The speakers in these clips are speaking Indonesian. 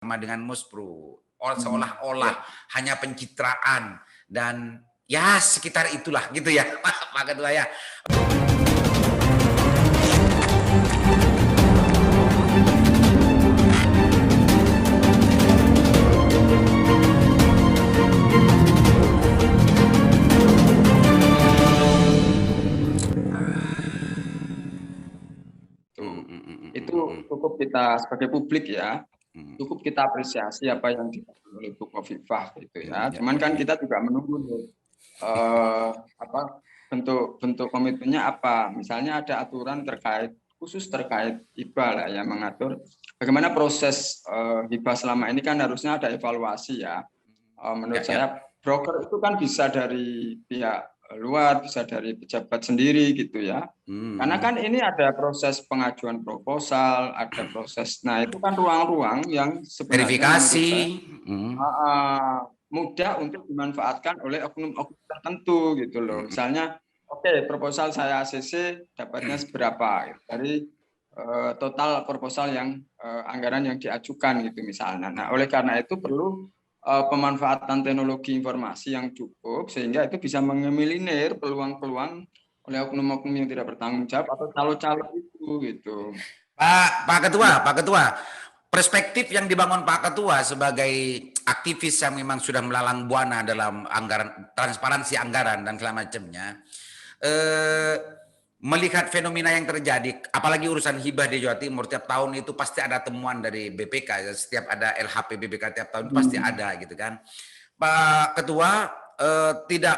sama dengan Muspro. Ya. Seolah-olah hanya pencitraan dan ya sekitar itulah gitu ya Pak Ketua ya. Itu cukup kita sebagai publik ya, cukup kita apresiasi apa yang dilakukan oleh Bu Khofifah gitu ya. Cuman kan kita juga menunggu apa bentuk komitmennya apa. Misalnya ada aturan khusus terkait hibah lah yang mengatur bagaimana proses hibah selama ini kan harusnya ada evaluasi ya. Menurut saya broker itu kan bisa dari pihak luar, bisa dari pejabat sendiri gitu ya. Karena kan ini ada proses pengajuan proposal, ada proses. Nah, itu kan ruang-ruang yang sebenarnya Verifikasi. menurut saya mudah untuk dimanfaatkan oleh oknum-oknum tertentu gitu loh. Misalnya, oke, proposal saya ACC dapatnya seberapa dari total proposal yang anggaran yang diajukan gitu misalnya. Nah, oleh karena itu perlu pemanfaatan teknologi informasi yang cukup sehingga itu bisa mengeliminir peluang-peluang oleh oknum-oknum yang tidak bertanggung jawab atau calo-calo itu gitu. Pak Ketua, perspektif yang dibangun Pak Ketua sebagai aktivis yang memang sudah melalang buana dalam anggaran, transparansi anggaran dan segala macamnya, melihat fenomena yang terjadi, apalagi urusan hibah di Jawa Timur tiap tahun itu pasti ada temuan dari BPK, setiap ada LHP BPK tiap tahun pasti ada gitu kan. Pak Ketua tidak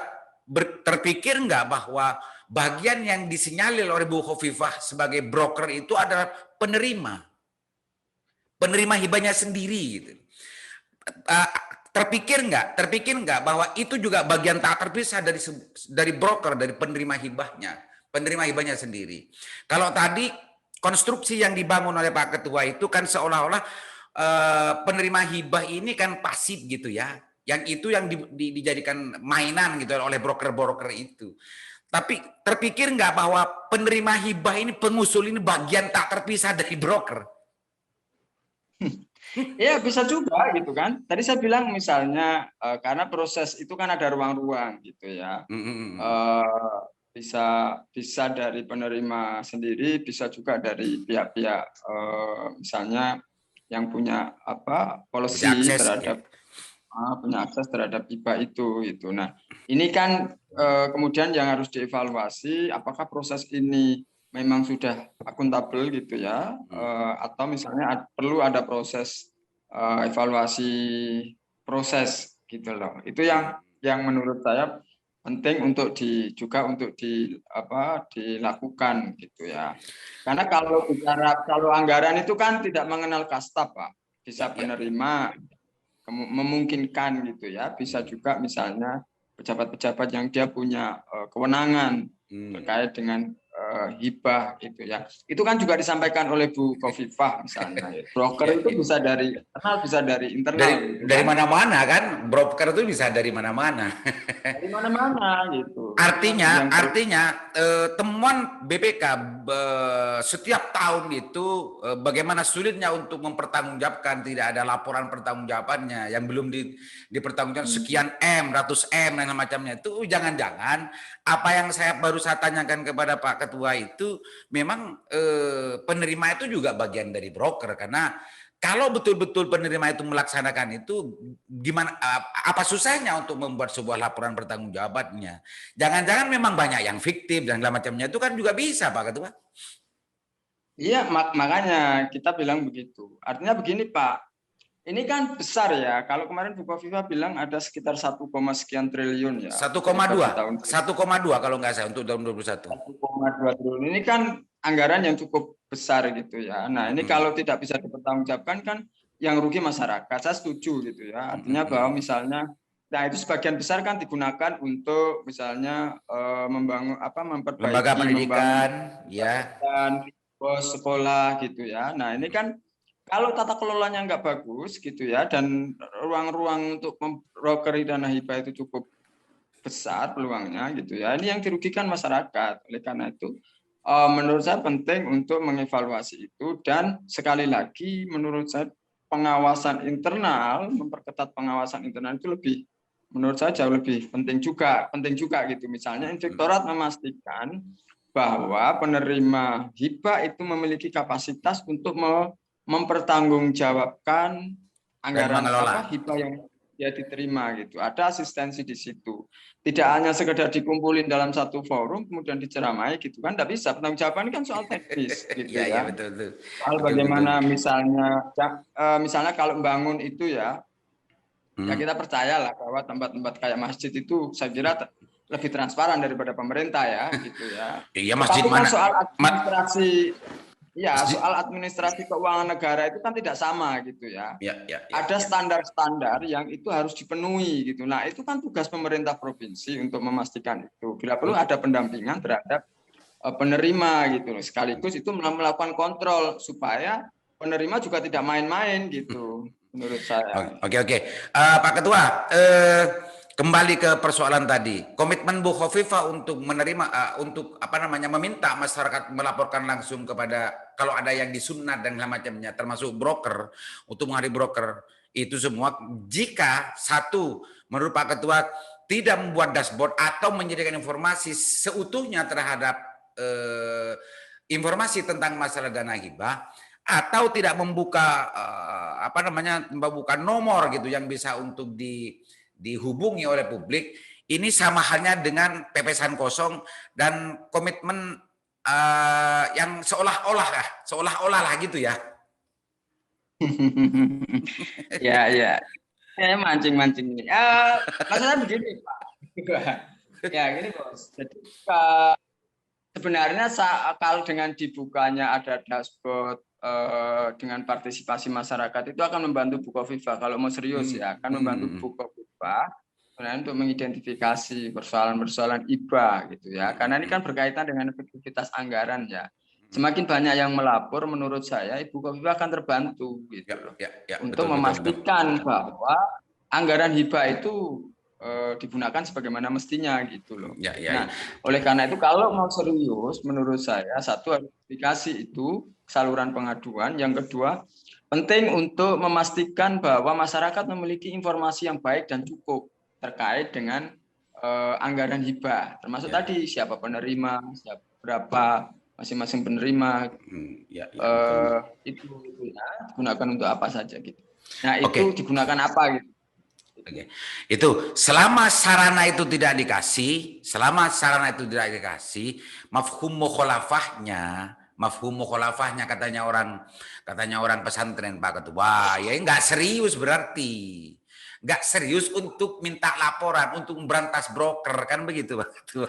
terpikir nggak bahwa bagian yang disinyalir oleh Bu Khofifah sebagai broker itu adalah penerima hibahnya sendiri gitu. Terpikir nggak bahwa itu juga bagian tak terpisah dari broker, dari penerima hibahnya sendiri. Kalau tadi konstruksi yang dibangun oleh Pak Ketua itu kan seolah-olah penerima hibah ini kan pasif gitu ya, yang itu yang dijadikan mainan gitu oleh broker-broker itu. Tapi terpikir nggak bahwa penerima hibah ini, pengusul ini bagian tak terpisah dari broker? Ya bisa juga gitu kan. Tadi saya bilang misalnya karena proses itu kan ada ruang-ruang gitu ya. Bisa dari penerima sendiri, bisa juga dari pihak-pihak misalnya yang punya policy terhadap punya akses terhadap hibah itu gitu. Nah, ini kan kemudian yang harus dievaluasi apakah proses ini memang sudah akuntabel gitu ya, atau misalnya perlu ada proses evaluasi proses gitu loh. Itu yang menurut saya penting untuk juga untuk dilakukan gitu ya. Karena kalau anggaran itu kan tidak mengenal kasta, Pak. Bisa penerima memungkinkan gitu ya, bisa juga misalnya pejabat-pejabat yang dia punya kewenangan terkait dengan hibah gitu ya. Itu kan juga disampaikan oleh Bu Khofifah misalnya. Broker itu bisa dari internal, bisa dari internal gitu Dari kan. mana-mana kan, broker itu bisa dari mana-mana. Dari mana-mana gitu. Artinya temuan BPK setiap tahun itu bagaimana sulitnya untuk mempertanggungjawabkan, tidak ada laporan pertanggungjawabannya yang belum dipertanggungjawabkan sekian ratus M dan macamnya itu. Jangan-jangan apa yang baru saya tanyakan kepada Pak Ketua itu memang penerima itu juga bagian dari broker, karena kalau betul-betul penerima itu melaksanakan itu, gimana? Apa susahnya untuk membuat sebuah laporan pertanggungjawabannya? Jangan-jangan memang banyak yang fiktif dan segala macamnya, itu kan juga bisa, Pak Ketua. Iya, makanya kita bilang begitu. Artinya begini, Pak. Ini kan besar ya. Kalau kemarin Bu Khofifah bilang ada sekitar 1, sekian triliun ya. 1,2 kalau nggak salah untuk tahun 2021. 1,2 triliun ini kan anggaran yang cukup besar gitu ya. Nah, ini kalau tidak bisa dipertanggungjawabkan kan yang rugi masyarakat. Saya setuju gitu ya. Artinya bahwa misalnya, nah itu sebagian besar kan digunakan untuk misalnya memperbaiki lembaga pendidikan, ya, bos sekolah gitu ya. Nah, ini kan kalau tata kelolanya nggak bagus gitu ya, dan ruang-ruang untuk membrokeri dana hibah itu cukup besar peluangnya gitu ya, ini yang dirugikan masyarakat. Oleh karena itu menurut saya penting untuk mengevaluasi itu, dan sekali lagi menurut saya pengawasan internal, memperketat pengawasan internal itu lebih, menurut saya jauh lebih penting juga gitu. Misalnya Inspektorat memastikan bahwa penerima hibah itu memiliki kapasitas untuk mempertanggungjawabkan anggaran hibah yang dia diterima gitu. Ada asistensi di situ. Tidak hanya sekedar dikumpulin dalam satu forum kemudian diceramai gitu kan, tidak bisa. Pertanggungjawaban kan soal teknis gitu ya. Iya, betul. Soal bagaimana misalnya kalau membangun itu ya kita percayalah bahwa tempat-tempat kayak masjid itu saya kira lebih transparan daripada pemerintah ya gitu ya. Iya, masjid Tapi kan mana? soal administrasi soal administrasi keuangan negara itu kan tidak sama gitu ya. Ada standar-standar yang itu harus dipenuhi gitu. Nah, itu kan tugas pemerintah provinsi untuk memastikan itu. Bila perlu ada pendampingan terhadap penerima gitu. Sekaligus itu melakukan kontrol supaya penerima juga tidak main-main gitu menurut saya. Oke. Pak Ketua, kembali ke persoalan tadi, komitmen Bu Khofifah untuk menerima, untuk meminta masyarakat melaporkan langsung kepada kalau ada yang disunat dan macamnya, termasuk broker, untuk menghadiri broker itu semua. Jika satu, menurut Pak Ketua tidak membuat dashboard atau menyediakan informasi seutuhnya terhadap informasi tentang masalah dana hibah, atau tidak membuka membuka nomor gitu yang bisa untuk dihubungi oleh publik, ini sama halnya dengan pepesan kosong dan komitmen yang seolah-olah lah gitu ya. Ya. Saya mancing ini. Maksudnya begini Pak. Ya gini Bos. Jadi sebenarnya kalau dengan dibukanya ada dashboard dengan partisipasi masyarakat itu akan membantu Bu Khofifah kalau mau serius ya, akan membantu Bu Khofifah sebenarnya untuk mengidentifikasi persoalan-persoalan hibah gitu ya, karena ini kan berkaitan dengan efektivitas anggaran ya. Semakin banyak yang melapor, menurut saya Ibu Khofifah akan terbantu gitu untuk memastikan bahwa anggaran hibah itu digunakan sebagaimana mestinya gitu loh. Nah, oleh karena itu kalau mau serius, menurut saya satu verifikasi itu saluran pengaduan, yang kedua penting untuk memastikan bahwa masyarakat memiliki informasi yang baik dan cukup terkait dengan anggaran hibah, termasuk tadi siapa penerima, siapa berapa masing-masing penerima, itu ya, digunakan untuk apa saja gitu. Nah itu digunakan apa gitu. Itu selama sarana itu tidak dikasih, mafhum mukhalafahnya katanya orang pesantren Pak Ketua, ya nggak serius, berarti nggak serius untuk minta laporan untuk memberantas broker, kan begitu Pak Ketua.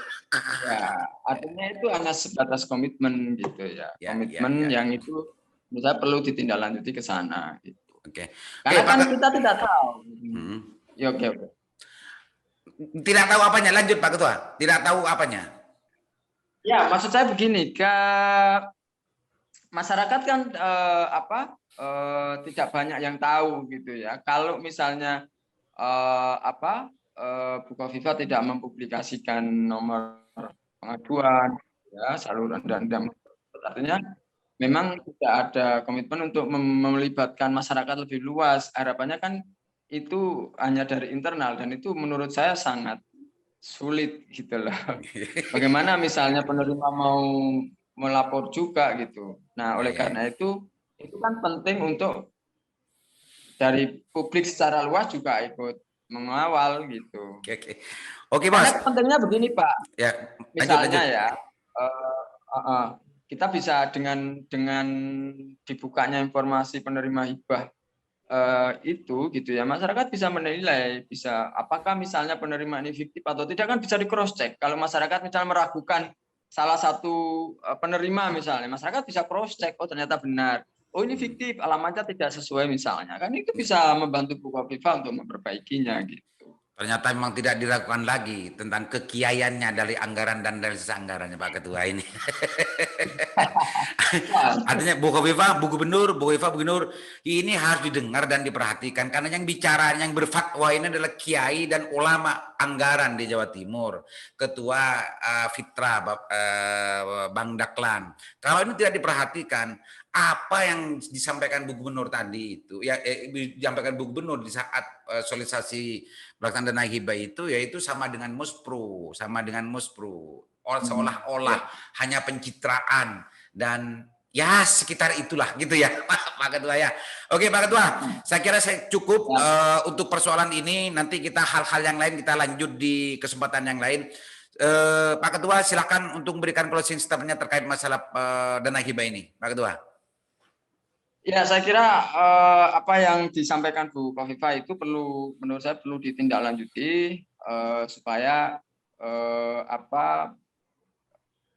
Ya, artinya itu hanya sebatas komitmen gitu ya, komitmen yang itu misalnya perlu ditindaklanjuti ke sana gitu. Karena kan kita tidak tahu. Ya, oke. Tidak tahu apanya, lanjut Pak Ketua. Tidak tahu apanya. Ya, maksud saya begini, masyarakat kan tidak banyak yang tahu gitu ya. Kalau misalnya Bu Khofifah tidak mempublikasikan nomor pengaduan, ya saluran dan artinya memang tidak ada komitmen untuk melibatkan masyarakat lebih luas. Harapannya kan itu hanya dari internal dan itu menurut saya sangat sulit gitu loh. Bagaimana misalnya penerima mau melapor juga gitu. Nah, oleh karena itu kan penting untuk dari publik secara luas juga ikut mengawal gitu. Oke, Mas. Karena pentingnya begini, Pak. Ya, misalnya ya, kita bisa dengan dibukanya informasi penerima hibah itu gitu ya, masyarakat bisa menilai, bisa apakah misalnya penerima ini fiktif atau tidak, kan bisa di cross check. Kalau masyarakat misalnya meragukan salah satu penerima misalnya, masyarakat bisa cross check, oh ternyata benar, oh ini fiktif, alamatnya tidak sesuai misalnya, kan itu bisa membantu Bu Khofifah untuk memperbaikinya gitu. Ternyata memang tidak diragukan lagi tentang kekiaiannya dari anggaran dan dari sisa anggarannya Pak Ketua ini. Artinya Bu Khofifah, Bu Gubernur, ini harus didengar dan diperhatikan, karena yang bicara, yang berfatwa ini adalah kiai dan ulama anggaran di Jawa Timur, Ketua Fitra Bang Daklan. Kalau ini tidak diperhatikan, apa yang disampaikan Bu Gubernur tadi itu, ya disampaikan Bu Gubernur di saat sosialisasi pelaksanaan dana hibah itu, yaitu sama dengan Muspro, seolah-olah hanya pencitraan dan ya sekitar itulah gitu ya, Pak Ketua ya. Oke Pak Ketua, saya kira saya cukup untuk persoalan ini. Nanti kita hal-hal yang lain kita lanjut di kesempatan yang lain. Pak Ketua silakan untuk memberikan closing statement-nya terkait masalah dana hibah ini, Pak Ketua. Ya, saya kira apa yang disampaikan Bu Khofifah itu menurut saya perlu ditindaklanjuti supaya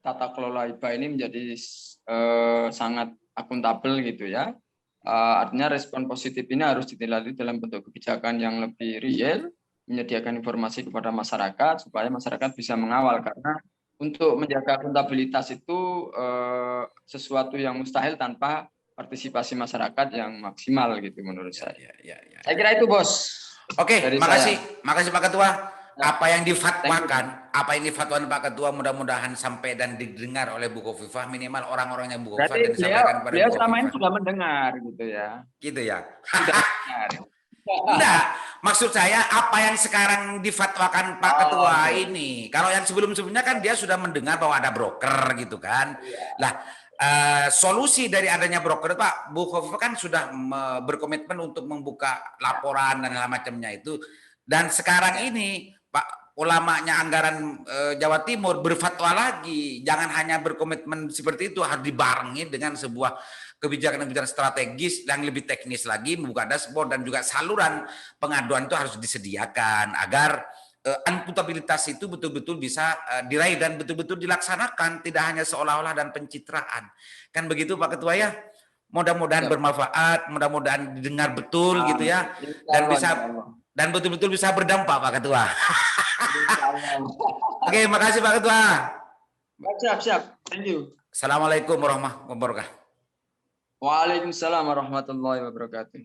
tata kelola hibah ini menjadi sangat akuntabel gitu ya. Artinya respon positif ini harus ditindaklanjuti dalam bentuk kebijakan yang lebih real, menyediakan informasi kepada masyarakat supaya masyarakat bisa mengawal, karena untuk menjaga akuntabilitas itu sesuatu yang mustahil tanpa partisipasi masyarakat yang maksimal gitu menurut saya. Saya kira itu Bos. Oke, makasih Pak Ketua. Apa yang difatwakan Pak Ketua mudah-mudahan sampai dan didengar oleh Bu Khofifah, minimal orang-orangnya Bu Khofifah, dan disampaikan kepada Bu Khofifah. Selama ini sudah mendengar gitu ya. Gitu ya. Enggak, maksud saya apa yang sekarang difatwakan Pak Ketua ini. Kalau yang sebelum-sebelumnya kan dia sudah mendengar bahwa ada broker gitu kan. Lah, solusi dari adanya broker Pak, Bu Khofifah kan sudah berkomitmen untuk membuka laporan dan segala macamnya itu. Dan sekarang ini Pak ulamanya anggaran Jawa Timur berfatwa lagi, jangan hanya berkomitmen seperti itu, harus dibarengi dengan sebuah kebijakan-kebijakan strategis yang lebih teknis lagi, membuka dashboard dan juga saluran pengaduan itu harus disediakan agar akuntabilitas itu betul-betul bisa diraih dan betul-betul dilaksanakan, tidak hanya seolah-olah dan pencitraan. Kan begitu Pak Ketua ya? Mudah-mudahan bermanfaat, mudah-mudahan didengar betul gitu ya, dan betul-betul bisa berdampak Pak Ketua. Oke, makasih Pak Ketua. Siap. Thank you. Assalamualaikum warahmatullahi wabarakatuh. Waalaikumsalam warahmatullahi wabarakatuh.